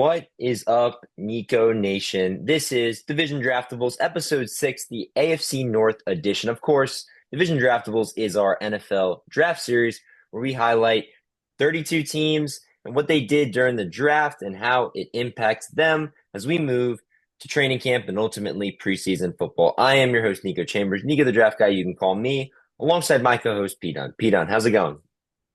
What is up, Nico Nation? This is Division Draftables, episode 6, the AFC North edition. Of course, Division Draftables is our NFL draft series where we highlight 32 teams and what they did during the draft and how it impacts them as we move to training camp and ultimately preseason football. I am your host, Niko Chambers. Nico, the draft guy, you can call me, alongside my co-host, Pete Dunn. Pete Dunn, how's it going?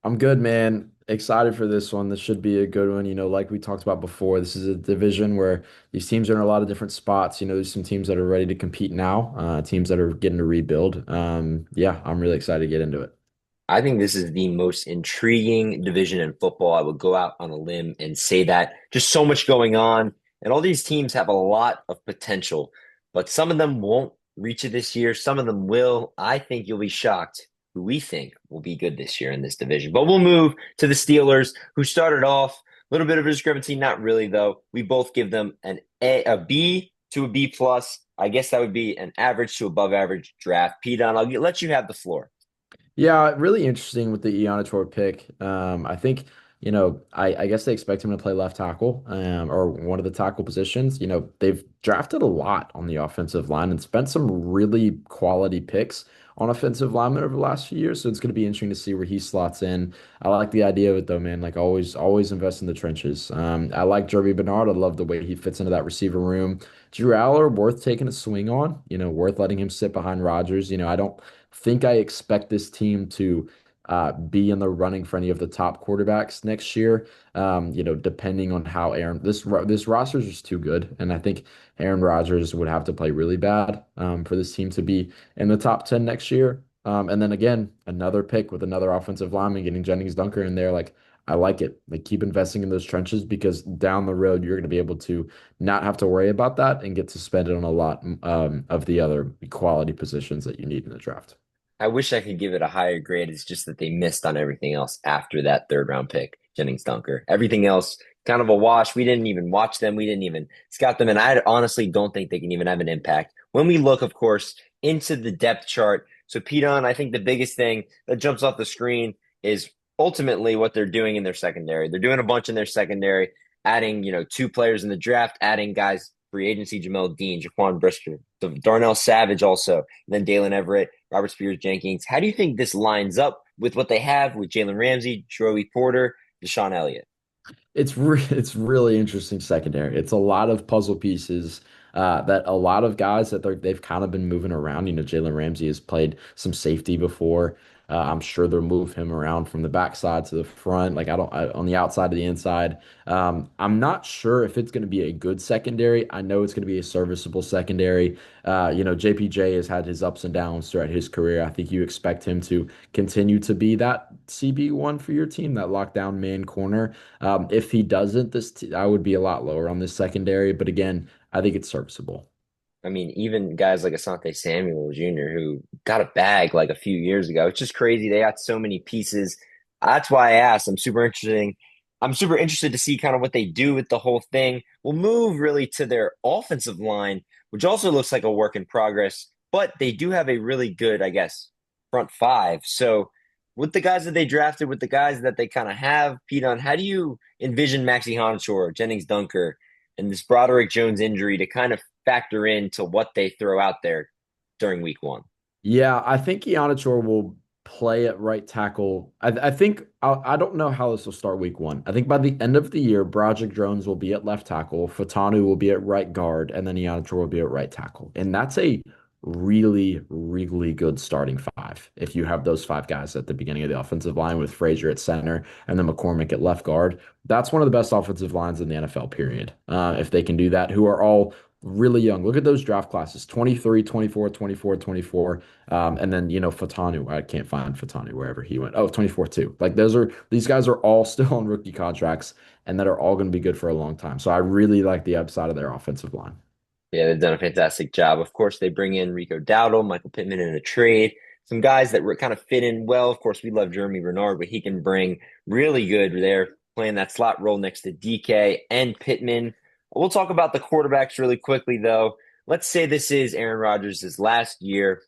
I'm good, man. Excited for this one. This should be a good one. Like we talked about before, this is a division where these teams are in a lot of different spots. There's some teams that are ready to compete now, teams that are getting to rebuild. Yeah, I'm really excited to get into it. I think this is the most intriguing division in football. I would go out on a limb and say that just so much going on, and all these teams have a lot of potential, but some of them won't reach it this year. Some of them will. I think you'll be shocked who we think will be good this year in this division. But we'll move to the Steelers, who started off a little bit of a discrepancy. Not really, though. We both give them a B to a B plus. I guess that would be an average to above average draft. Pete, let you have the floor. Yeah, really interesting with the Iannator pick. I think, I guess they expect him to play left tackle, or one of the tackle positions. They've drafted a lot on the offensive line and spent some really quality picks on offensive linemen over the last few years. So it's going to be interesting to see where he slots in. I like the idea of it though, man. Like always invest in the trenches. I like Jeremy Bernard. I love the way he fits into that receiver room. Drew Aller, worth taking a swing on, worth letting him sit behind Rodgers. I don't think I expect this team to be in the running for any of the top quarterbacks next year. Depending on how this roster is just too good, and I think Aaron Rodgers would have to play really bad for this team to be in the top 10 next year. And then again, another pick with another offensive lineman, getting Jennings Dunker in there. Like, I like it. Like, keep investing in those trenches because down the road you're going to be able to not have to worry about that and get to spend it on a lot of the other quality positions that you need in the draft. I wish I could give it a higher grade. It's just that they missed on everything else after that third round pick, Jennings Dunker. Everything else, kind of a wash. We didn't even watch them. We didn't even scout them. And I honestly don't think they can even have an impact. When we look, of course, into the depth chart. So, Pete, I think the biggest thing that jumps off the screen is ultimately what they're doing in their secondary. They're doing a bunch in their secondary, adding, two players in the draft, adding guys, free agency, Jamel Dean, Jaquan Brisker, Darnell Savage also, and then Dalen Everett, Robert Spears Jenkins. How do you think this lines up with what they have with Jalen Ramsey, Joey Porter, Deshaun Elliott? It's really interesting secondary. It's a lot of puzzle pieces that a lot of guys that they've kind of been moving around. Jalen Ramsey has played some safety before. I'm sure they'll move him around from the backside to the front, like on the outside to the inside. I'm not sure if it's going to be a good secondary. I know it's going to be a serviceable secondary. JPJ has had his ups and downs throughout his career. I think you expect him to continue to be that CB1 for your team, that lockdown man corner. If he doesn't, I would be a lot lower on this secondary. But again, I think it's serviceable. I mean, even guys like Asante Samuel Jr., who got a bag like a few years ago. It's just crazy. They got so many pieces. That's why I asked. I'm super interested to see kind of what they do with the whole thing. We'll move really to their offensive line, which also looks like a work in progress, but they do have a really good, I guess, front five. So with the guys that they drafted, with the guys that they kind of have, Pete, how do you envision Maxi Honshaw, Jennings Dunker, and this Broderick Jones injury to kind of factor into what they throw out there during week one? Yeah, I think Iannator will play at right tackle. I think I don't know how this will start week one. I think by the end of the year, Broderick Jones will be at left tackle, Fatanu will be at right guard, and then Iannator will be at right tackle. And that's a really, really good starting five. If you have those five guys at the beginning of the offensive line with Frazier at center and then McCormick at left guard, that's one of the best offensive lines in the NFL, period. If they can do that, who are all really young. Look at those draft classes, 23, 24, 24, 24. And then, Fatanu, I can't find Fatanu wherever he went. Oh, 24 too. Like these guys are all still on rookie contracts and that are all going to be good for a long time. So I really like the upside of their offensive line. Yeah, they've done a fantastic job. Of course, they bring in Rico Dowdle, Michael Pittman in a trade. Some guys that kind of fit in well. Of course, we love Jeremy Renard, but he can bring really good there, playing that slot role next to DK and Pittman. We'll talk about the quarterbacks really quickly, though. Let's say this is Aaron Rodgers' last year,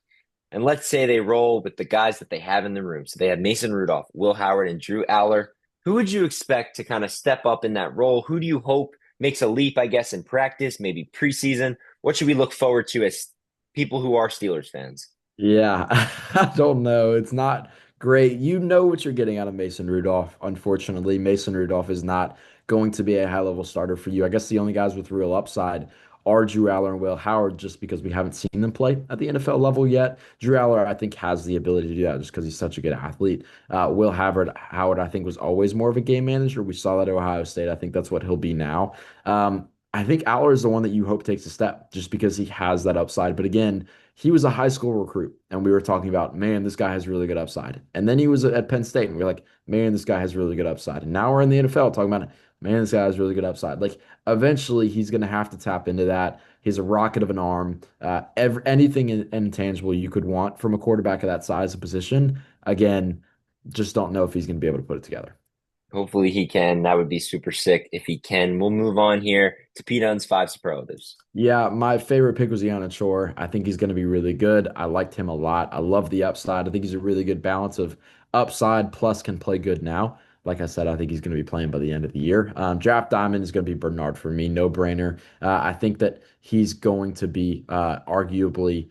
and let's say they roll with the guys that they have in the room. So they have Mason Rudolph, Will Howard, and Drew Aller. Who would you expect to kind of step up in that role? Who do you hope makes a leap, I guess, in practice, maybe preseason? What should we look forward to as people who are Steelers fans? Yeah, I don't know. It's not great. You know what you're getting out of Mason Rudolph. Unfortunately, Mason Rudolph is not going to be a high level starter for you. I guess the only guys with real upside are Drew Aller and Will Howard, just because we haven't seen them play at the NFL level yet. Drew Aller, I think, has the ability to do that just because he's such a good athlete. Howard, I think, was always more of a game manager. We saw that at Ohio State. I think that's what he'll be now. I think Aller is the one that you hope takes a step just because he has that upside. But again, he was a high school recruit, and we were talking about, man, this guy has really good upside. And then he was at Penn State, and we are like, man, this guy has really good upside. And now we're in the NFL talking about, man, this guy has really good upside. Like, eventually, he's going to have to tap into that. He's a rocket of an arm. Anything intangible you could want from a quarterback of that size and position. Again, just don't know if he's going to be able to put it together. Hopefully he can. That would be super sick if he can. We'll move on here to Pete Dunn's five superlatives. Yeah, my favorite pick was Iana Chor. I think he's going to be really good. I liked him a lot. I love the upside. I think he's a really good balance of upside plus can play good now. Like I said, I think he's going to be playing by the end of the year. Draft diamond is going to be Bernard for me, no brainer. I think that he's going to be arguably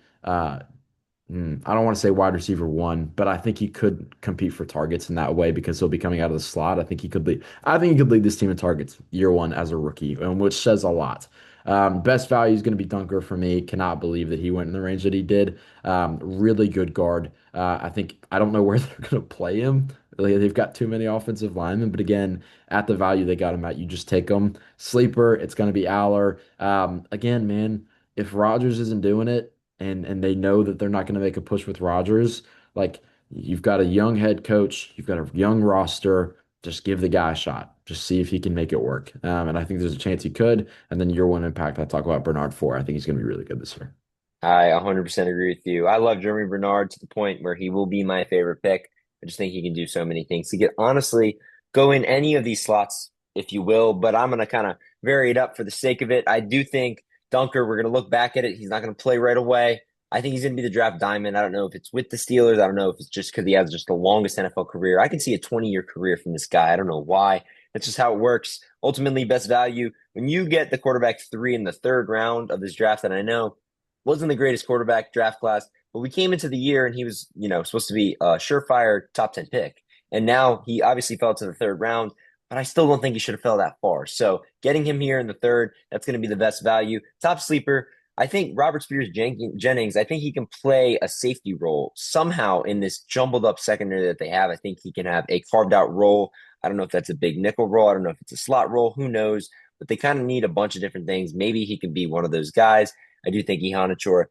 I don't want to say wide receiver one, but I think he could compete for targets in that way because he'll be coming out of the slot. I think he could lead. I think he could lead this team in targets year one as a rookie, and which says a lot. Best value is going to be Dunker for me. Cannot believe that he went in the range that he did. Really good guard. I don't know where they're going to play him. They've got too many offensive linemen, but again, at the value they got him at, you just take them. Sleeper, it's going to be Aller. Again, man, if Rodgers isn't doing it and they know that they're not going to make a push with Rodgers, like you've got a young head coach, you've got a young roster, just give the guy a shot. Just see if he can make it work. And I think there's a chance he could. And then year one impact, I talk about Bernard Four. I think he's going to be really good this year. I 100% agree with you. I love Jeremy Bernard to the point where he will be my favorite pick. I just think he can do so many things. He could honestly go in any of these slots, if you will, but I'm going to kind of vary it up for the sake of it. I do think Dunker, we're going to look back at it. He's not going to play right away. I think he's going to be the draft diamond. I don't know if it's with the Steelers. I don't know if it's just because he has just the longest NFL career. I can see a 20-year career from this guy. I don't know why. That's just how it works. Ultimately, best value. When you get the quarterback three in the third round of this draft, and I know wasn't the greatest quarterback draft class, but we came into the year and he was, supposed to be a surefire top 10 pick. And now he obviously fell to the third round, but I still don't think he should have fell that far. So getting him here in the third, that's going to be the best value. Top sleeper, I think Robert Spears Jennings, I think he can play a safety role somehow in this jumbled up secondary that they have. I think he can have a carved out role. I don't know if that's a big nickel role. I don't know if it's a slot role. Who knows? But they kind of need a bunch of different things. Maybe he can be one of those guys. I do think Ihanachor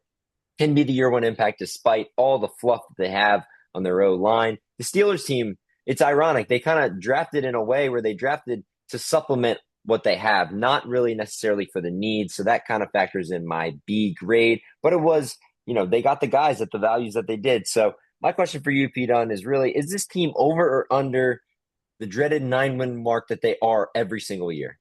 can be the year one impact despite all the fluff that they have on their O line. The Steelers team, it's ironic. They kind of drafted in a way where they drafted to supplement what they have, not really necessarily for the needs. So that kind of factors in my B grade. But it was, they got the guys at the values that they did. So my question for you, Pete Dunn, is really, is this team over or under the dreaded 9-win mark that they are every single year?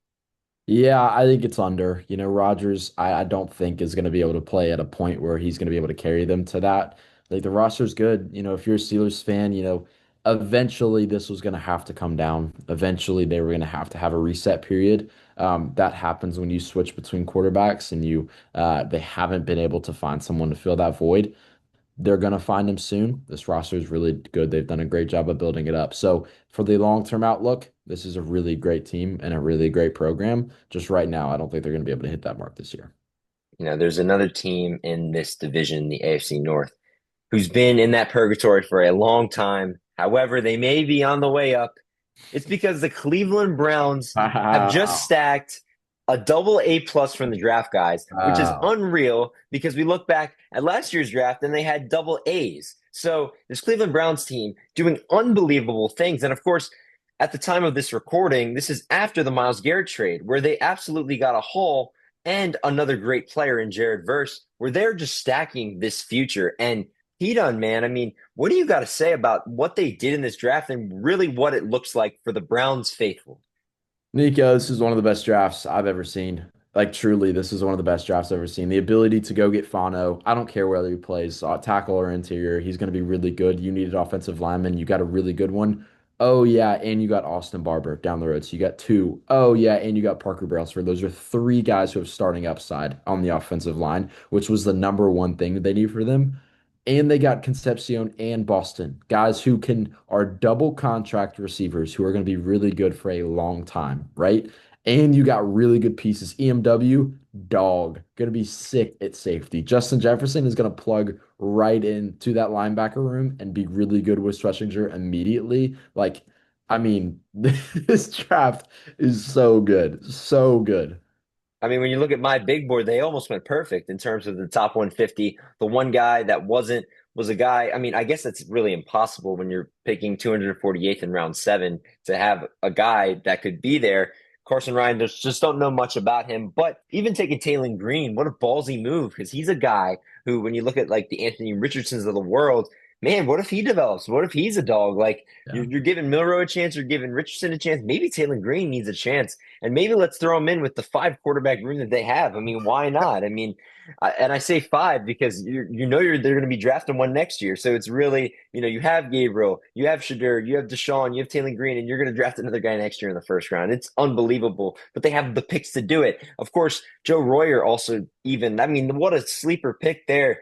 Yeah, I think it's under. Rodgers, I don't think is going to be able to play at a point where he's going to be able to carry them to that. Like the roster's good. If you're a Steelers fan, eventually this was going to have to come down. Eventually they were going to have a reset period. That happens when you switch between quarterbacks and they haven't been able to find someone to fill that void. They're going to find him soon. This roster is really good. They've done a great job of building it up. So for the long-term outlook, this is a really great team and a really great program. Just right now, I don't think they're going to be able to hit that mark this year. There's another team in this division, the AFC North, who's been in that purgatory for a long time. However, they may be on the way up. It's because the Cleveland Browns have just Wow. stacked a double A plus from the draft guys, which is Wow. unreal because we look back at last year's draft and they had double A's. So this Cleveland Browns team doing unbelievable things. And of course, at the time of this recording, this is after the Myles Garrett trade, where they absolutely got a haul and another great player in Jared Verse, where they're just stacking this future. And he done, man. I mean, what do you got to say about what they did in this draft and really what it looks like for the Browns faithful? Nico, this is one of the best drafts I've ever seen. Like truly, this is one of the best drafts I've ever seen. The ability to go get Fano. I don't care whether he plays tackle or interior. He's going to be really good. You needed offensive lineman. You got a really good one. Oh yeah, and you got Austin Barber down the road. So you got two. Oh yeah, and you got Parker Brailsford. Those are three guys who have starting upside on the offensive line, which was the number one thing that they need for them. And they got Concepcion and Boston, guys who can are double contract receivers who are going to be really good for a long time, right? And you got really good pieces. EMW, dog, going to be sick at safety. Justin Jefferson is going to plug right into that linebacker room and be really good with Schlesinger immediately. Like, I mean, this draft is so good. So good. I mean, when you look at my big board, they almost went perfect in terms of the top 150. The one guy that wasn't was a guy. I mean, I guess that's really impossible when you're picking 248th in round seven to have a guy that could be there. Carson Ryan, just don't know much about him. But even taking Taylon Green, what a ballsy move, because he's a guy who, when you look at like the Anthony Richardsons of the world, man, what if he develops? What if he's a dog? Like Yeah. you're giving Milrow a chance, you're giving Richardson a chance. Maybe Taylon Green needs a chance. And maybe let's throw them in with the five quarterback room that they have. I mean, why not? I mean, and I say five because they're going to be drafting one next year. So it's really, you have Gabriel, you have Shadur, you have Deshaun, you have Taylor Green, and you're going to draft another guy next year in the first round. It's unbelievable, but they have the picks to do it. Of course, Joe Royer also even. I mean, what a sleeper pick there.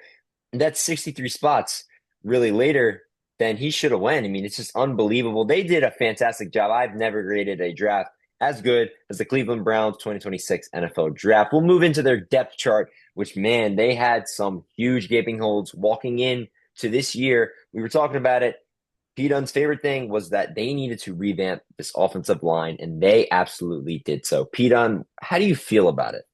That's 63 spots really later than he should have went. I mean, it's just unbelievable. They did a fantastic job. I've never graded a draft as good as the Cleveland Browns 2026 NFL draft. We'll move into their depth chart, which, man, they had some huge gaping holes walking in to this year. We were talking about it. P. Dunn's favorite thing was that they needed to revamp this offensive line, and they absolutely did so. P. Dunn, how do you feel about it?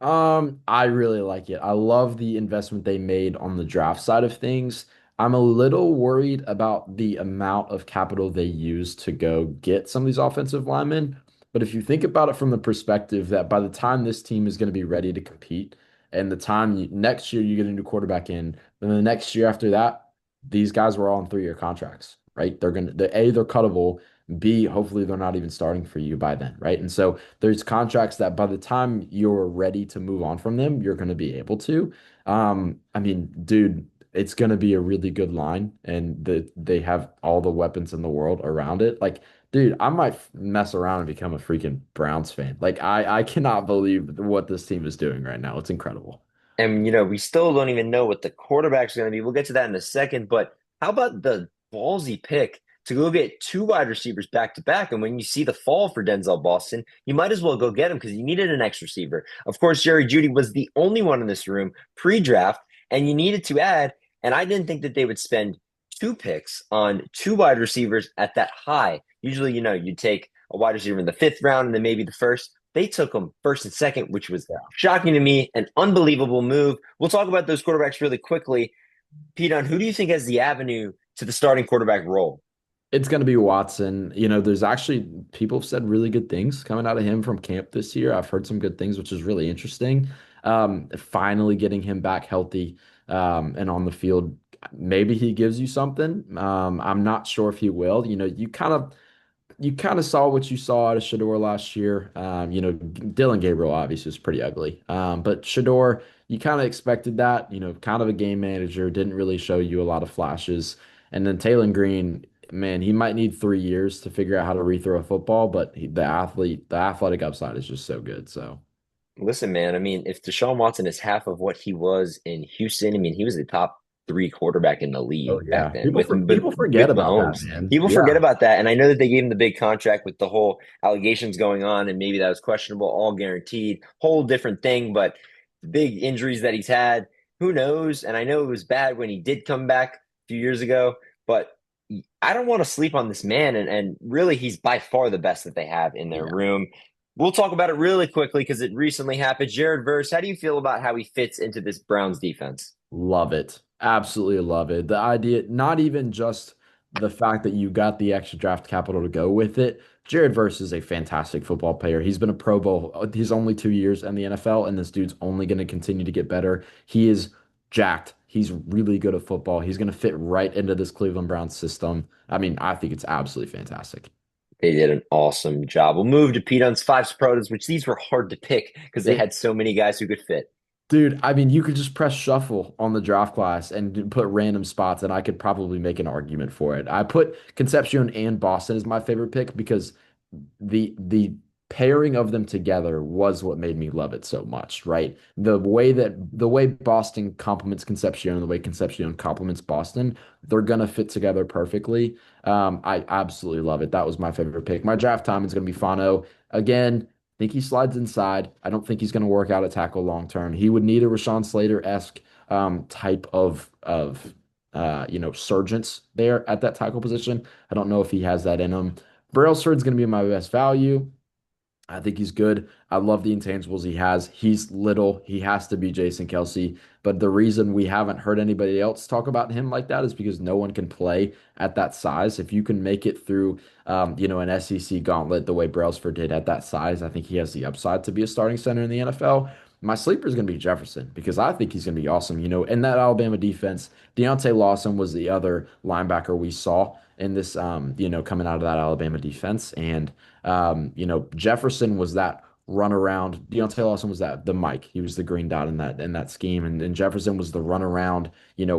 I really like it. I love the investment they made on the draft side of things. I'm a little worried about the amount of capital they use to go get some of these offensive linemen. But if you think about it from the perspective that by the time this team is going to be ready to compete, and the time next year you get a new quarterback in, then the next year after that, these guys were all on 3-year contracts, right? They're cuttable. B, hopefully they're not even starting for you by then, right? And so there's contracts that by the time you're ready to move on from them, you're going to be able to. I mean, dude, it's going to be a really good line, and they have all the weapons in the world around it. Like, dude, I might mess around and become a freaking Browns fan. Like, I cannot believe what this team is doing right now. It's incredible. And, we still don't even know what the quarterback's going to be. We'll get to that in a second. But how about the ballsy pick to go get two wide receivers back to back? And when you see the fall for Denzel Boston, you might as well go get him because you needed an X receiver. Of course, Jerry Jeudy was the only one in this room pre-draft, and you needed to add. And I didn't think that they would spend two picks on two wide receivers at that high. Usually, you'd take a wide receiver in the fifth round and then maybe the first. They took them first and second, which was shocking to me, an unbelievable move. We'll talk about those quarterbacks really quickly. Pete, who do you think has the avenue to the starting quarterback role? It's going to be Watson. There's actually people have said really good things coming out of him from camp this year. I've heard some good things, which is really interesting. Finally getting him back healthy and on the field, maybe he gives you something. I'm not sure if he will. You kind of saw what you saw out of Shador last year. Dylan Gabriel obviously was pretty ugly. But Shador, you kind of expected that, kind of a game manager, didn't really show you a lot of flashes. And then Taylon Green, man, he might need 3 years to figure out how to rethrow a football, but the athletic upside is just so good. So, Listen, man, I mean, if Deshaun Watson is half of what he was in Houston, I mean, he was the top three quarterback in the oh league back yeah, then people with for, with people forget with about that, Mahomes. man. People forget Yeah, about that, and I know that they gave him the big contract with the whole allegations going on, and maybe that was questionable, all guaranteed, whole different thing. But the big injuries that he's had, who knows? And I know it was bad when he did come back a few years ago, but I don't want to sleep on this man, and really, he's by far the best that they have in their yeah. room. We'll talk about it really quickly because it recently happened. Jared Verse, how do you feel about how he fits into this Browns defense? Love it. Absolutely love it. The idea, not even just the fact that you got the extra draft capital to go with it. Jared Verse is a fantastic football player. He's been a Pro Bowl. He's only 2 years in the NFL, and this dude's only going to continue to get better. He is jacked. He's really good at football. He's going to fit right into this Cleveland Browns system. I mean, I think it's absolutely fantastic. They did an awesome job. We'll move to Pete Dunn's five superlatives, which these were hard to pick because they It had so many guys who could fit. Dude, I mean, you could just press shuffle on the draft class and put random spots, and I could probably make an argument for it. I put Concepcion and Boston as my favorite pick because the pairing of them together was what made me love it so much, right? The way Boston complements Concepcion and the way Concepcion complements Boston, they're gonna fit together perfectly. I absolutely love it. That was my favorite pick. My draft time is gonna be Fano. Again, think he slides inside. I don't think he's going to work out at tackle long term. He would need a Rashawn Slater-esque type of surgence there at that tackle position. I don't know if he has that in him. Brailsford's going to be my best value. I think he's good. I love the intangibles he has. He's little. He has to be Jason Kelsey. But the reason we haven't heard anybody else talk about him like that is because no one can play at that size. If you can make it through, an SEC gauntlet the way Brailsford did at that size, I think he has the upside to be a starting center in the NFL. My sleeper is going to be Jefferson because I think he's going to be awesome. In that Alabama defense, Deontay Lawson was the other linebacker we saw in this, coming out of that Alabama defense. And Jefferson was that run around. Deontay Lawson was that the Mike. He was the green dot in that scheme, and Jefferson was the run around,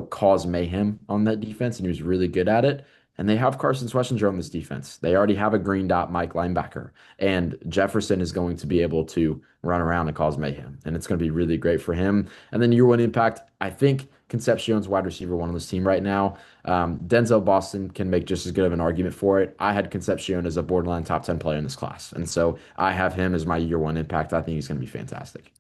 cause mayhem on that defense, and he was really good at it. And they have Carson Schwarzenegger on this defense. They already have a green dot Mike linebacker, and Jefferson is going to be able to run around and cause mayhem, and it's going to be really great for him. And then year one impact, I think Concepcion's wide receiver one on this team right now. Denzel Boston can make just as good of an argument for it. I had Concepcion as a borderline top 10 player in this class. And so I have him as my year one impact. I think he's going to be fantastic.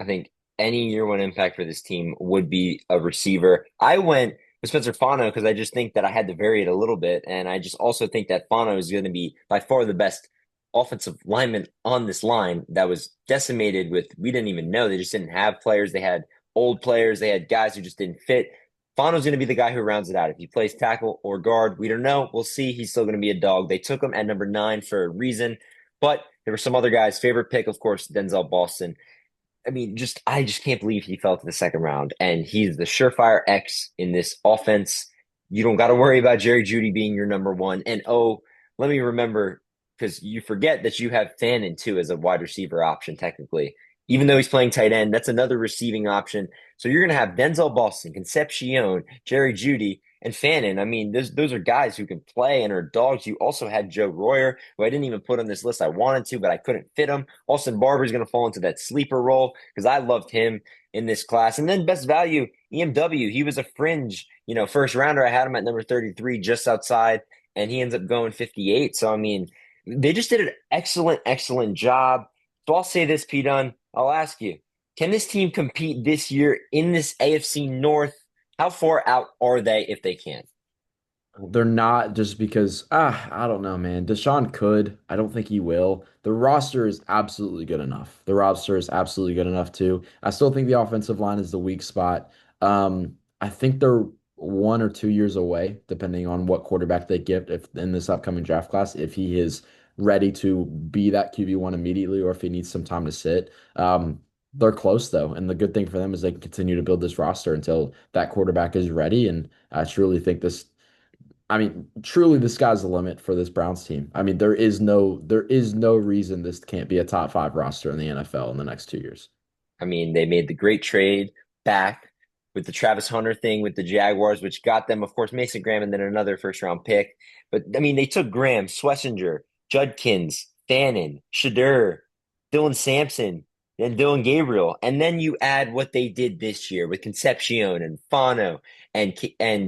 I think any year one impact for this team would be a receiver. I went with Spencer Fano because I just think that I had to vary it a little bit. And I just also think that Fano is going to be by far the best offensive lineman on this line that was decimated with, we didn't even know. They just didn't have players. They had old players. They had guys who just didn't fit. Fano's going to be the guy who rounds it out. If he plays tackle or guard, we don't know. We'll see. He's still going to be a dog. They took him at number 9 for a reason. But there were some other guys. Favorite pick, of course, Denzel Boston. I mean, I just can't believe he fell to the second round. And he's the surefire X in this offense. You don't got to worry about Jerry Jeudy being your number one. And let me remember, because you forget that you have Fannin too as a wide receiver option, technically. Even though he's playing tight end, that's another receiving option. So you're going to have Denzel Boston, Concepcion, Jerry Jeudy, and Fannin. I mean, those are guys who can play and are dogs. You also had Joe Royer, who I didn't even put on this list. I wanted to, but I couldn't fit him. Austin Barber is going to fall into that sleeper role because I loved him in this class. And then best value, EMW. He was a fringe, first rounder. I had him at number 33, just outside, and he ends up going 58. So, I mean, they just did an excellent, excellent job. So I'll say this, P. Dunn. I'll ask you, can this team compete this year in this AFC North? How far out are they if they can? They're not just because, I don't know, man. Deshaun could. I don't think he will. The roster is absolutely good enough. The roster is absolutely good enough too. I still think the offensive line is the weak spot. I think they're 1 or 2 years away, depending on what quarterback they get if in this upcoming draft class, if he is ready to be that QB1 immediately or if he needs some time to sit. They're close though, and the good thing for them is they can continue to build this roster until that quarterback is ready. And I truly think truly the sky's the limit for this Browns team. I mean, there is no reason this can't be a top 5 roster in the NFL in the next 2 years. I mean, they made the great trade back with the Travis Hunter thing with the Jaguars, which got them, of course, Mason Graham and then another first round pick. But I mean, they took Graham, Schlesinger, Judkins, Fannin, Shadur, Dylan Sampson, and Dylan Gabriel. And then you add what they did this year with Concepcion and Fano and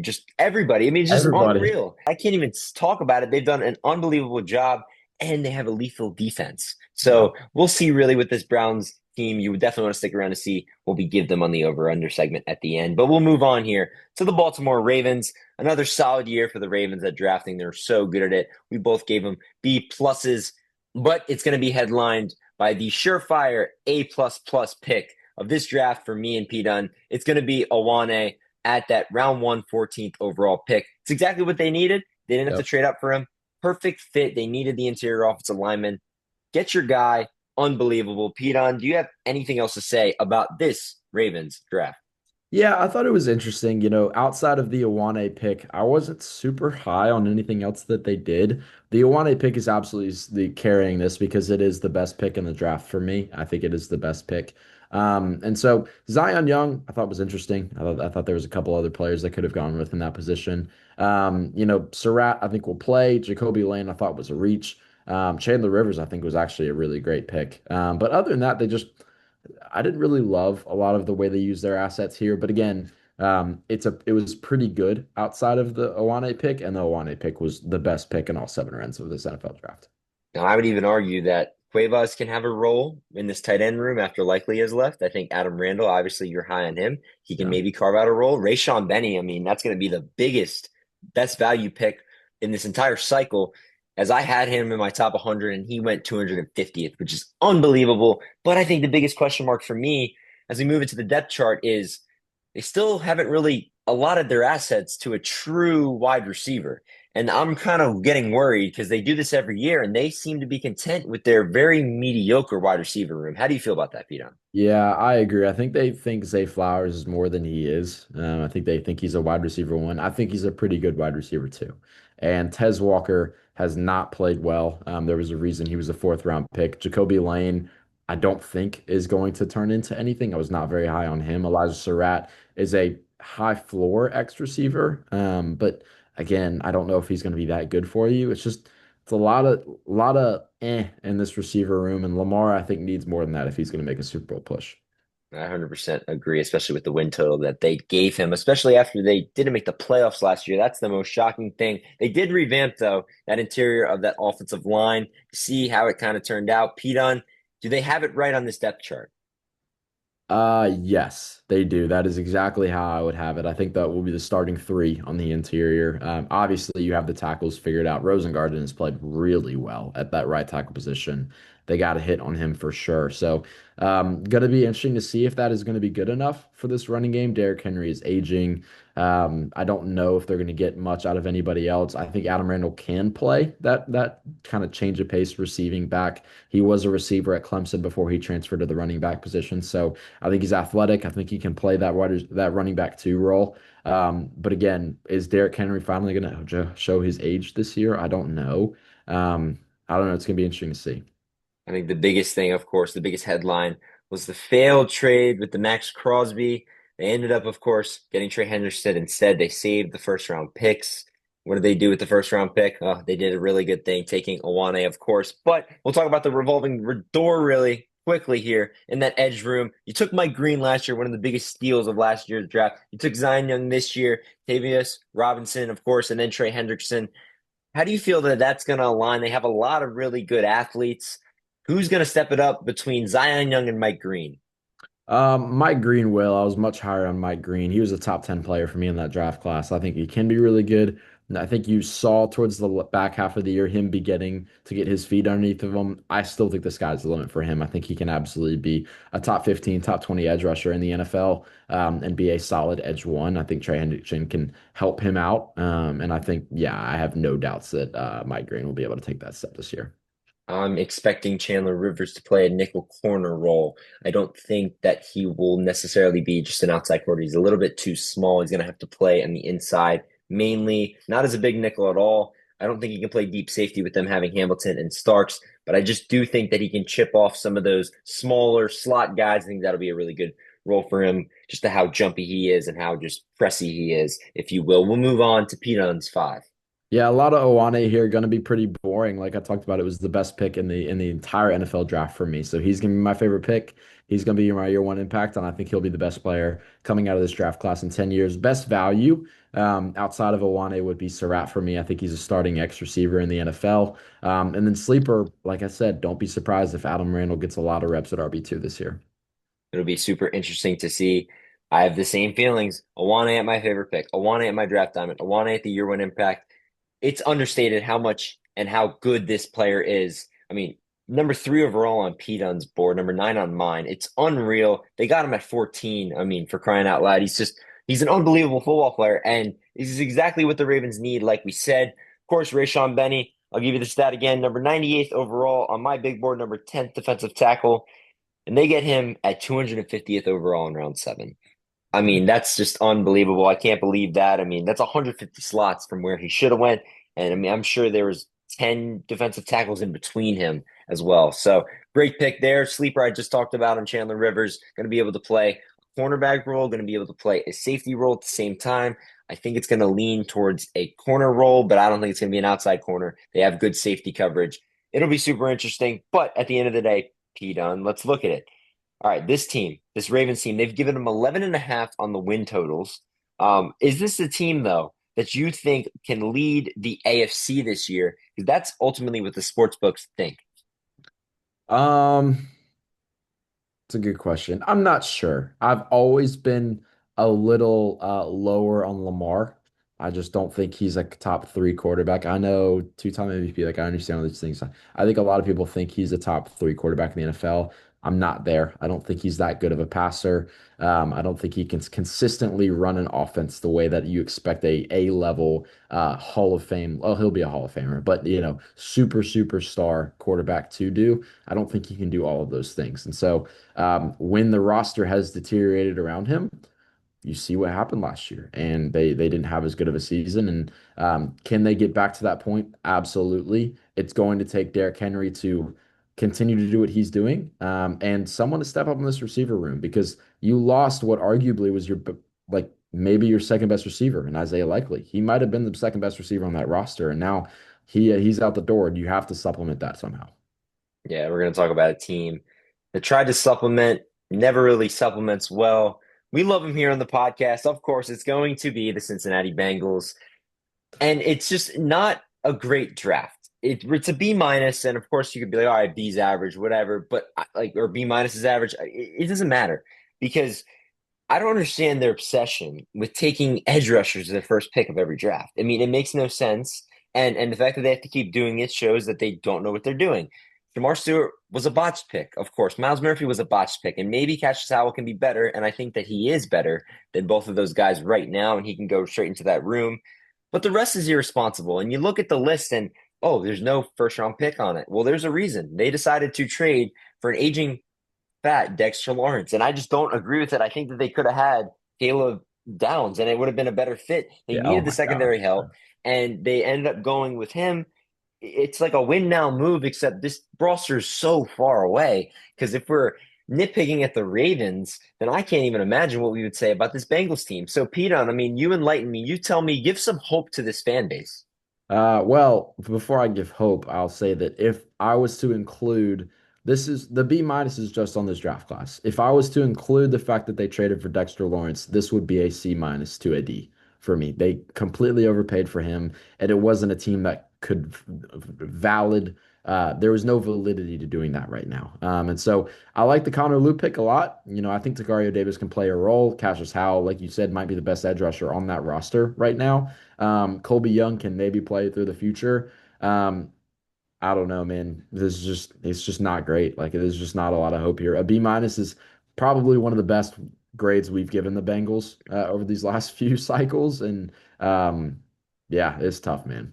just everybody. I mean, it's just Everybody. unreal. I can't even talk about it. They've done an unbelievable job and they have a lethal defense. Yeah. So we'll see really with this Browns team. You would definitely want to stick around to see what we give them on the over-under segment at the end. But we'll move on here to the Baltimore Ravens. Another solid year for the Ravens at drafting. They're so good at it. We both gave them B pluses, but it's going to be headlined by the surefire A plus plus pick of this draft for me and P Dunn. It's going to be Awane at that round 1, 14th overall pick. It's exactly what they needed. They didn't have to Yep. trade up for him. Perfect fit. They needed the interior offensive lineman. Get your guy. Unbelievable. Pete, do you have anything else to say about this Ravens draft? Yeah, I thought it was interesting. Outside of the Iwane pick, I wasn't super high on anything else that they did. The Iwane pick is absolutely carrying this because it is the best pick in the draft for me. I think it is the best pick. And so Zion Young, I thought was interesting. I thought there was a couple other players that could have gone with in that position. Surratt, I think will play. Jacoby Lane, I thought was a reach. Chandler Rivers, I think was actually a really great pick. But other than that, I didn't really love a lot of the way they use their assets here, but again, it was pretty good outside of the Owane pick, and the Owane pick was the best pick in all seven rounds of this NFL draft. Now, I would even argue that Cuevas can have a role in this tight end room after Likely has left. I think Adam Randall, obviously, you're high on him. He can Yeah. maybe carve out a role. Rayshon Benny, I mean, that's going to be the biggest, best value pick in this entire cycle. As I had him in my top 100, and he went 250th, which is unbelievable. But I think the biggest question mark for me as we move into the depth chart is they still haven't really allotted their assets to a true wide receiver. And I'm kind of getting worried because they do this every year and they seem to be content with their very mediocre wide receiver room. How do you feel about that, Peter? Yeah, I agree. I think they think Zay Flowers is more than he is. I think they think he's a wide receiver one. I think he's a pretty good wide receiver too. And Tez Walker has not played well. There was a reason he was a fourth round pick. Jacoby Lane, I don't think is going to turn into anything. I was not very high on him. Elijah Surratt is a high floor X receiver. But again, I don't know if he's going to be that good for you. It's a lot of in this receiver room, and Lamar I think needs more than that if he's going to make a Super Bowl push. I 100% agree, especially with the win total that they gave him, especially after they didn't make the playoffs last year. That's the most shocking thing. They did revamp, though, that interior of that offensive line to see how it kind of turned out. Pete Dunn, do they have it right on this depth chart? Yes, they do. That is exactly how I would have it. I think that will be the starting three on the interior. Obviously, you have the tackles figured out. Rosengarten has played really well at that right tackle position. They got a hit on him for sure. So, going to be interesting to see if that is going to be good enough for this running game. Derrick Henry is aging. I don't know if they're going to get much out of anybody else. I think Adam Randall can play that kind of change of pace receiving back. He was a receiver at Clemson before he transferred to the running back position. So. I think he's athletic. I think he can play that running back two role. But again, is Derrick Henry finally going to show his age this year? I don't know. I don't know. It's going to be interesting to see. I think the biggest thing, of course, the biggest headline was the failed trade with the Max Crosby. They ended up, of course, getting Trey Henderson instead. They saved the first round picks. What did they do with the first round pick? Oh, they did a really good thing, taking Awane, of course. But we'll talk about the revolving door really quickly here in that edge room. You took Mike Green last year, one of the biggest steals of last year's draft. You took Zion Young this year, Tavius Robinson, of course, and then Trey Hendrickson. How do you feel that that's going to align? They have a lot of really good athletes. Who's going to step it up between Zion Young and Mike Green? Mike Green will. I was much higher on Mike Green. He was a top 10 player for me in that draft class. I think he can be really good. And I think you saw towards the back half of the year him beginning to get his feet underneath of him. I still think the sky's the limit for him. I think he can absolutely be a top 15, top 20 edge rusher in the NFL, and be a solid edge one. I think Trey Hendrickson can help him out. And I think, yeah, I have no doubts that Mike Green will be able to take that step this year. I'm expecting Chandler Rivers to play a nickel corner role. I don't think that he will necessarily be just an outside corner. He's a little bit too small. He's going to have to play on the inside, mainly not as a big nickel at all. I don't think he can play deep safety with them having Hamilton and Starks, but I just do think that he can chip off some of those smaller slot guys. I think that'll be a really good role for him, just to how jumpy he is and how just pressy he is, if you will. We'll move on to Pete Dunn's five. Yeah, a lot of Owane here going to be pretty boring. Like I talked about, it was the best pick in the entire NFL draft for me. So he's going to be my favorite pick. He's going to be my year one impact, and I think he'll be the best player coming out of this draft class in 10 years. Best value outside of Owane would be Surratt for me. I think he's a starting X receiver in the NFL. And then sleeper, like I said, don't be surprised if Adam Randall gets a lot of reps at RB2 this year. It'll be super interesting to see. I have the same feelings. Awane at my favorite pick. Awane at my draft diamond. Awane at the year one impact. It's understated how much and how good this player is. I mean, number 3 overall on P Dunn's board, number 9 on mine. It's unreal. They got him at 14. I mean, for crying out loud, he's an unbelievable football player, and this is exactly what the Ravens need, like we said. Of course, Rayshon Benny. I'll give you the stat again. Number 98th overall on my big board, number 10th defensive tackle. And they get him at 250th overall in round 7. I mean, that's just unbelievable. I can't believe that. I mean, that's 150 slots from where he should have went. And I mean, I'm sure there was 10 defensive tackles in between him as well. So great pick there. Sleeper I just talked about on Chandler Rivers, going to be able to play a cornerback role, going to be able to play a safety role at the same time. I think it's going to lean towards a corner role, but I don't think it's going to be an outside corner. They have good safety coverage. It'll be super interesting. But at the end of the day, P Dunn, let's look at it. All right, this team, this Ravens team, they've given them 11 and a half on the win totals. Is this a team, though, that you think can lead the AFC this year? Because that's ultimately what the sports books think. Um, It's a good question. I'm not sure. I've always been a little lower on Lamar. I just don't think he's like a top three quarterback. I know two-time MVP, like I understand all these things. I think a lot of people think he's a top three quarterback in the NFL. I'm not there. I don't think he's that good of a passer. I don't think he can consistently run an offense the way that you expect a A-level Hall of Fame. Oh, he'll be a Hall of Famer, but superstar quarterback to do. I don't think he can do all of those things. And so when the roster has deteriorated around him, you see what happened last year, and they didn't have as good of a season. And can they get back to that point? Absolutely. It's going to take Derrick Henry to continue to do what he's doing, and someone to step up in this receiver room because you lost what arguably was your like maybe your second best receiver in Isaiah Likely. He might have been the second best receiver on that roster, and now he's out the door, and you have to supplement that somehow. Yeah, we're going to talk about a team that tried to supplement, never really supplements well. We love him here on the podcast. Of course, it's going to be the Cincinnati Bengals. And it's just not a great draft. It's a B minus, and of course you could be like, all right, B's average, whatever, but like, or B minus is average. It doesn't matter because I don't understand their obsession with taking edge rushers as the first pick of every draft. I mean, it makes no sense, and the fact that they have to keep doing it shows that they don't know what they're doing. Jamar Stewart was a botched pick, of course. Miles Murphy was a botched pick, and maybe Cassius Howell can be better, and I think that he is better than both of those guys right now, and he can go straight into that room. But the rest is irresponsible. And you look at the list and, oh, there's no first round pick on it. Well, there's a reason. They decided to trade for an aging fat Dexter Lawrence. And I just don't agree with it. I think that they could have had Caleb Downs and it would have been a better fit. They Yeah. Oh needed the my God. secondary help and they ended up going with him. It's like a win now move, except this roster is so far away. Because if we're nitpicking at the Ravens, then I can't even imagine what we would say about this Bengals team. So, Pete, I mean, you enlighten me. You tell me, give some hope to this fan base. Well, before I give hope, I'll say that if I was to include this is the B minus is just on this draft class. If I was to include the fact that they traded for Dexter Lawrence, this would be a C minus to a D for me. They completely overpaid for him, and it wasn't a team that could valid. There was no validity to doing that right now. And so I like the Connor Lew pick a lot. I think Takario Davis can play a role. Cassius Howell, like you said, might be the best edge rusher on that roster right now. Colby Young can maybe play through the future. Um, I don't know, man. It's just not great. Like there's just not a lot of hope here. A B minus is probably one of the best grades we've given the Bengals over these last few cycles, and yeah, it's tough, man.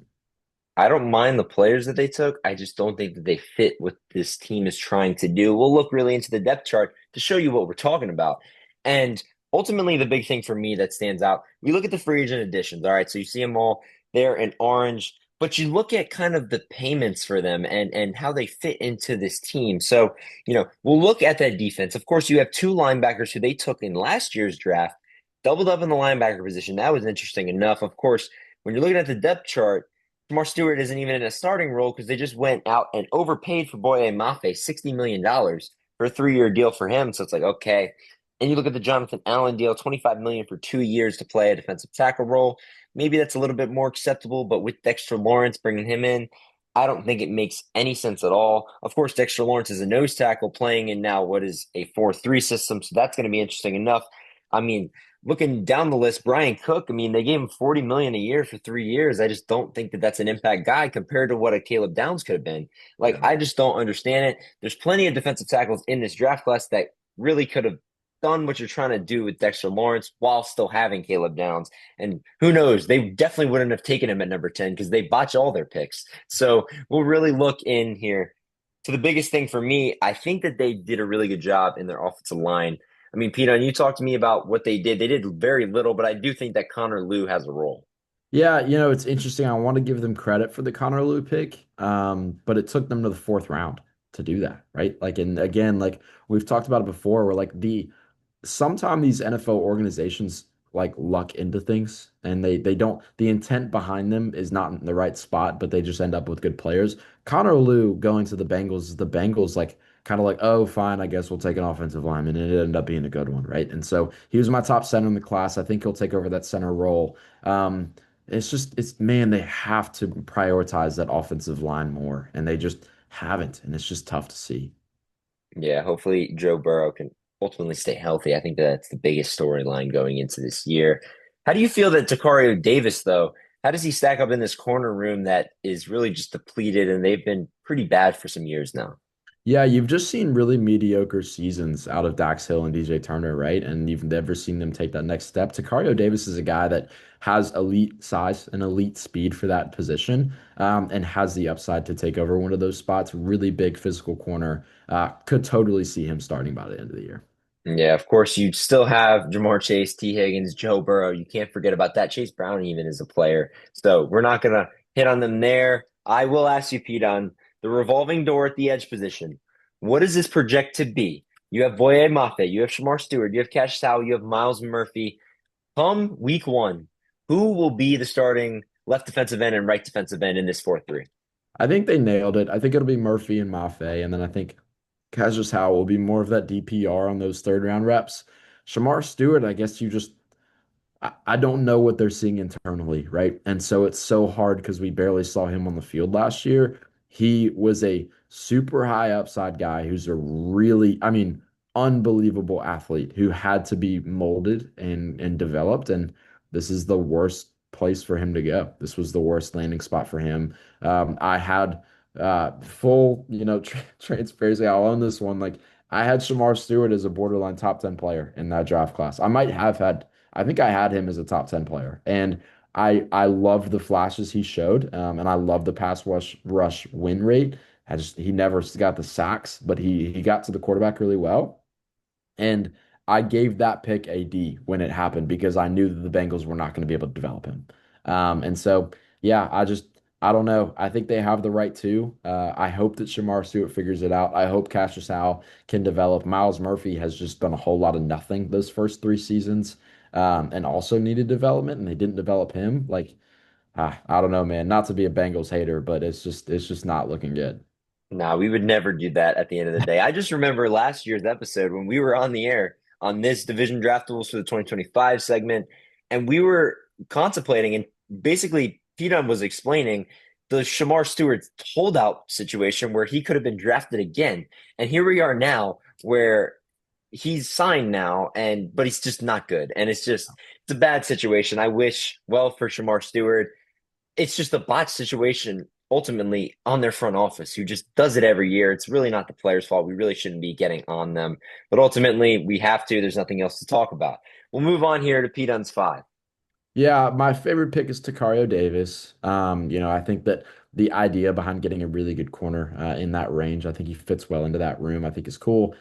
I don't mind the players that they took. I just don't think that they fit what this team is trying to do. We'll look really into the depth chart to show you what we're talking about. And ultimately, the big thing for me that stands out, we look at the free agent additions. All right, so you see them all there in orange, but you look at kind of the payments for them and how they fit into this team. So, we'll look at that defense. Of course, you have two linebackers who they took in last year's draft, doubled up in the linebacker position. That was interesting enough. Of course, when you're looking at the depth chart, Jamar Stewart isn't even in a starting role because they just went out and overpaid for Boye Mafe $60 million for a 3-year deal for him. So it's like, okay. And you look at the Jonathan Allen deal, $25 million for 2 years to play a defensive tackle role. Maybe that's a little bit more acceptable, but with Dexter Lawrence bringing him in, I don't think it makes any sense at all. Of course, Dexter Lawrence is a nose tackle playing in now what is a 4-3 system, so that's going to be interesting enough. I mean, looking down the list, Brian Cook, I mean, they gave him $40 million a year for 3 years. I just don't think that that's an impact guy compared to what a Caleb Downs could have been. Like, Yeah. I just don't understand it. There's plenty of defensive tackles in this draft class that really could have done what you're trying to do with Dexter Lawrence while still having Caleb Downs. And who knows, they definitely wouldn't have taken him at number 10 because they botch all their picks. So we'll really look in here to the biggest thing for me. I think that they did a really good job in their offensive line. I mean, Peter, you talked to me about what they did. They did very little, but I do think that Connor Liu has a role. Yeah, it's interesting. I want to give them credit for the Connor Liu pick, but it took them to the fourth round to do that, right? Like, and again, like we've talked about it before, where like sometimes these NFL organizations like luck into things and they don't the intent behind them is not in the right spot, but they just end up with good players. Connor Liu going to the Bengals, the Bengals like kind of like, oh, fine, I guess we'll take an offensive lineman, and it ended up being a good one, right? And so he was my top center in the class. I think he'll take over that center role. It's man, they have to prioritize that offensive line more, and they just haven't, and it's just tough to see. Yeah, hopefully Joe Burrow can ultimately stay healthy. I think that's the biggest storyline going into this year. How do you feel that Takario Davis, though? How does he stack up in this corner room that is really just depleted and they've been pretty bad for some years now? Yeah, you've just seen really mediocre seasons out of Dax Hill and DJ Turner, right? And you've never seen them take that next step. Takario Davis is a guy that has elite size and elite speed for that position, and has the upside to take over one of those spots. Really big physical corner. Could totally see him starting by the end of the year. Yeah, of course, you still have Jamar Chase, T. Higgins, Joe Burrow. You can't forget about that. Chase Brown even is a player. So we're not going to hit on them there. I will ask you, Pete, on the revolving door at the edge position. What does this project to be? You have Boye Mafe, you have Shamar Stewart, you have Cash Sal, you have Miles Murphy. Come week one, who will be the starting left defensive end and right defensive end in this 4-3? I think they nailed it. I think it'll be Murphy and Mafe, and then I think Cassius Howell will be more of that DPR on those third round reps. Shamar Stewart, I guess you just I don't know what they're seeing internally, right? And so it's so hard because we barely saw him on the field last year. He was a super high upside guy who's a really, I mean, unbelievable athlete who had to be molded and developed. And this is the worst place for him to go. This was the worst landing spot for him. I had full, transparency. I'll own this one. Like I had Shamar Stewart as a borderline top 10 player in that draft class. I think I had him as a top 10 player. And I loved the flashes he showed. And I love the pass rush win rate. He never got the sacks, but he got to the quarterback really well. And I gave that pick a D when it happened because I knew that the Bengals were not going to be able to develop him. And so, yeah, I don't know. I think they have the right to. I hope that Shamar Stewart figures it out. I hope Cassius Howe can develop. Miles Murphy has just done a whole lot of nothing those first three seasons, and also needed development, and they didn't develop him. Like, I don't know, man. Not to be a Bengals hater, but it's just not looking good. No, we would never do that at the end of the day. I just remember last year's episode when we were on the air on this Division Draftables for the 2025 segment, and we were contemplating, and basically, Pete Dunn was explaining the Shamar Stewart holdout situation where he could have been drafted again. And here we are now where he's signed now, but he's just not good. And it's a bad situation. I wish well for Shamar Stewart. It's just a botch situation ultimately on their front office who just does it every year. It's really not the players' fault. We really shouldn't be getting on them. But ultimately, we have to. There's nothing else to talk about. We'll move on here to Pete Dunn's five. Yeah, my favorite pick is Takario Davis. I think that the idea behind getting a really good corner in that range, I think he fits well into that room. I think is cool.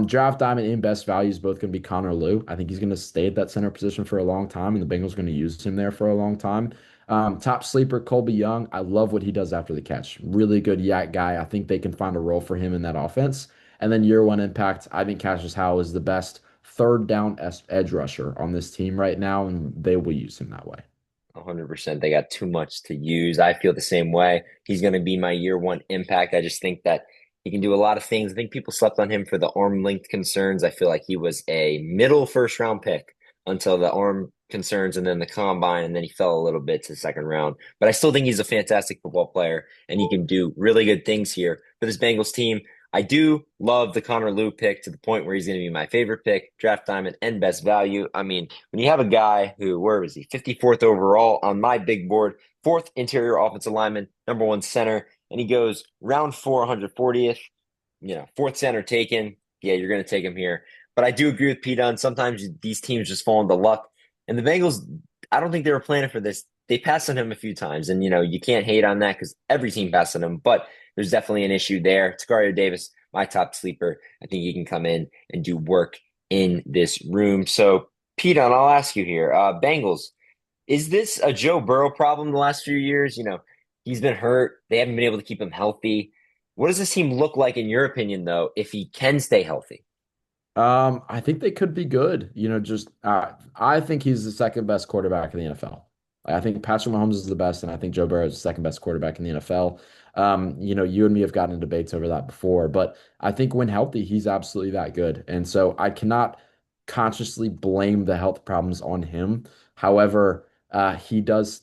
Draft diamond and best value is both going to be Connor Liu. I think he's going to stay at that center position for a long time, and the Bengals are going to use him there for a long time. Top sleeper Colby Young. I love what he does after the catch. Really good yak guy. I think they can find a role for him in that offense. And then year one impact. I think Cassius Howell is the best third down edge rusher on this team right now, and they will use him that way. 100%. They got too much to use. I feel the same way. He's going to be my year one impact. I just think that he can do a lot of things. I think people slept on him for the arm length concerns. I feel like he was a middle first round pick until the arm concerns and then the combine, and then he fell a little bit to the second round. But I still think he's a fantastic football player, and he can do really good things here for this Bengals team. I do love the Connor Liu pick to the point where he's going to be my favorite pick, draft diamond, and best value. I mean, when you have a guy who, where was he? 54th overall on my big board, fourth interior offensive lineman, number one center, and he goes round 440th, fourth center taken. Yeah, you're going to take him here. But I do agree with Pete Dunn. Sometimes these teams just fall into luck. And the Bengals, I don't think they were planning for this. They passed on him a few times. And, you can't hate on that because every team passed on him. But there's definitely an issue there. Takario Davis, my top sleeper. I think he can come in and do work in this room. So, Pete, I'll ask you here. Bengals, is this a Joe Burrow problem the last few years? He's been hurt. They haven't been able to keep him healthy. What does this team look like, in your opinion, though, if he can stay healthy? I think they could be good. I think he's the second best quarterback in the NFL. I think Patrick Mahomes is the best, and I think Joe Burrow is the second best quarterback in the NFL. You and me have gotten in debates over that before, but I think when healthy, he's absolutely that good. And so I cannot consciously blame the health problems on him. However, he does,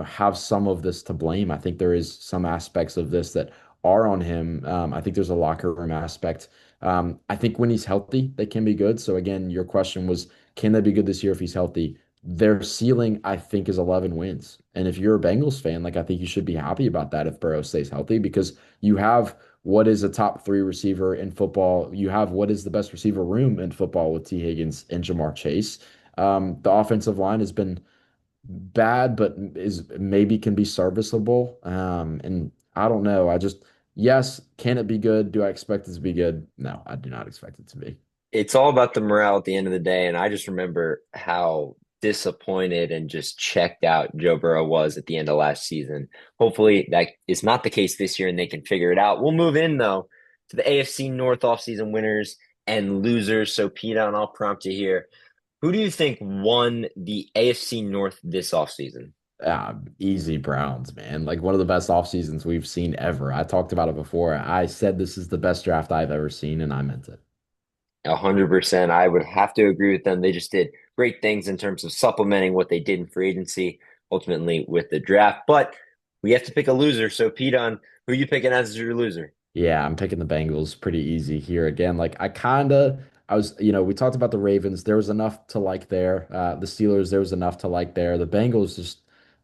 have some of this to blame. I think there is some aspects of this that are on him. I think there's a locker room aspect. I think when he's healthy, they can be good. So again, your question was, can they be good this year if he's healthy? Their ceiling, I think, is 11 wins. And if you're a Bengals fan, I think you should be happy about that if Burrow stays healthy because you have what is a top three receiver in football. You have what is the best receiver room in football with T. Higgins and Jamar Chase. The offensive line has been bad, but is maybe can be serviceable. And I don't know. Yes, can it be good? Do I expect it to be good? No, I do not expect it to be. It's all about the morale at the end of the day. And I just remember how disappointed and just checked out Joe Burrow was at the end of last season. Hopefully that is not the case this year and they can figure it out. We'll move in though to the AFC North offseason winners and losers. So Pete, and I'll prompt you here. Who do you think won the AFC North this offseason? Easy Browns, man. Like one of the best off seasons we've seen ever. I talked about it before. I said this is the best draft I've ever seen, and I meant it. 100%. I would have to agree with them. They just did great things in terms of supplementing what they did in free agency, ultimately with the draft. But we have to pick a loser. So, Pete, on who you picking as your loser? Yeah, I'm picking the Bengals pretty easy here again. We talked about the Ravens. There was enough to like there. The Steelers, there was enough to like there. The Bengals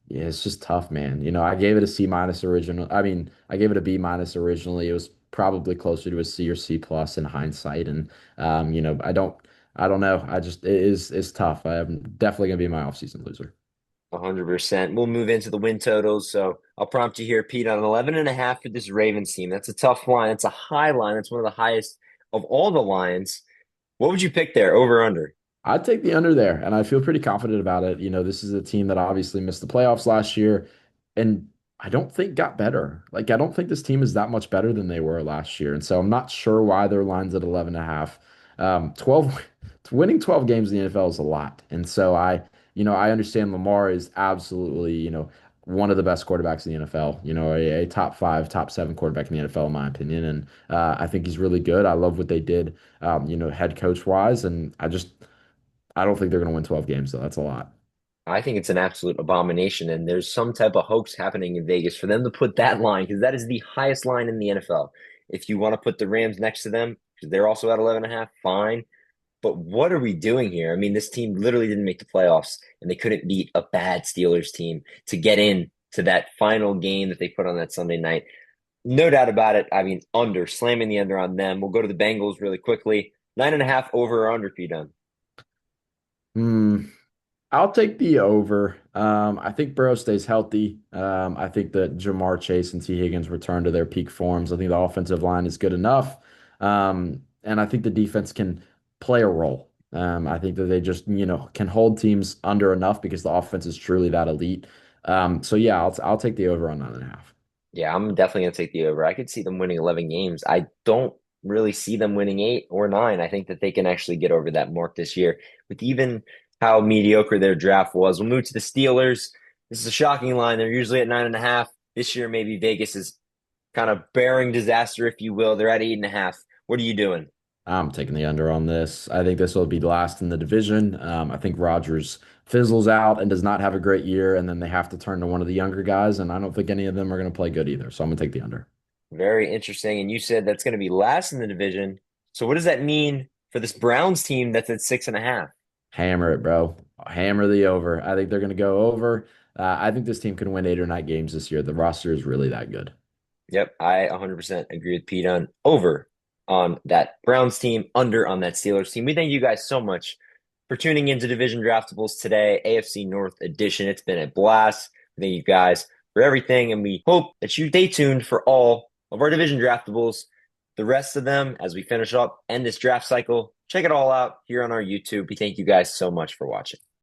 yeah, it's just tough, man. I gave it a C minus original. I mean, I gave it a B minus originally. It was probably closer to a C or C plus in hindsight. And, I don't know. It's tough. I'm definitely going to be my offseason loser. 100%. We'll move into the win totals. So I'll prompt you here, Pete, on 11.5 for this Ravens team. That's a tough line. It's a high line. It's one of the highest of all the lines. What would you pick there, over or under? I'd take the under there, and I feel pretty confident about it. This is a team that obviously missed the playoffs last year, and I don't think got better. Like, I don't think this team is that much better than they were last year. And so I'm not sure why their line's at 11 and a half. 12, winning 12 games in the NFL is a lot. And so I understand Lamar is absolutely, one of the best quarterbacks in the NFL, a top five, top seven quarterback in the NFL, in my opinion. And I think he's really good. I love what they did, head coach wise. And I don't think they're going to win 12 games, though. That's a lot. I think it's an absolute abomination, and there's some type of hoax happening in Vegas for them to put that line because that is the highest line in the NFL. If you want to put the Rams next to them, because they're also at 11.5, fine. But what are we doing here? I mean, this team literally didn't make the playoffs, and they couldn't beat a bad Steelers team to get in to that final game that they put on that Sunday night. No doubt about it. I mean, slamming the under on them. We'll go to the Bengals really quickly. 9.5 over or under, P done. Hmm. I'll take the over. I think Burrow stays healthy. I think that Jamar Chase and T. Higgins return to their peak forms. I think the offensive line is good enough. And I think the defense can play a role. I think that they just, can hold teams under enough because the offense is truly that elite. So yeah, I'll take the over on 9.5. Yeah, I'm definitely going to take the over. I could see them winning 11 games. I don't really see them winning 8 or 9. I think that they can actually get over that mark this year with even how mediocre their draft was. We'll move to the Steelers. This is a shocking line. They're usually at 9.5. This year, maybe Vegas is kind of bearing disaster, if you will. They're at 8.5. What are you doing? I'm taking the under on this. I think this will be last in the division. I think Rodgers fizzles out and does not have a great year, and then they have to turn to one of the younger guys, and I don't think any of them are going to play good either. So I'm going to take the under. Very interesting. And you said that's going to be last in the division. So what does that mean for this Browns team that's at 6.5? Hammer it, bro. Hammer the over. I think they're going to go over. I think this team can win 8 or 9 games this year. The roster is really that good. Yep, I 100% agree with Pete on over on that Browns team, under on that Steelers team. We thank you guys so much for tuning into Division Draftables today, AFC North edition. It's been a blast. Thank you guys for everything, and we hope that you stay tuned for all of our Division Draftables, the rest of them as we finish up, end this draft cycle, check it all out here on our YouTube. We thank you guys so much for watching.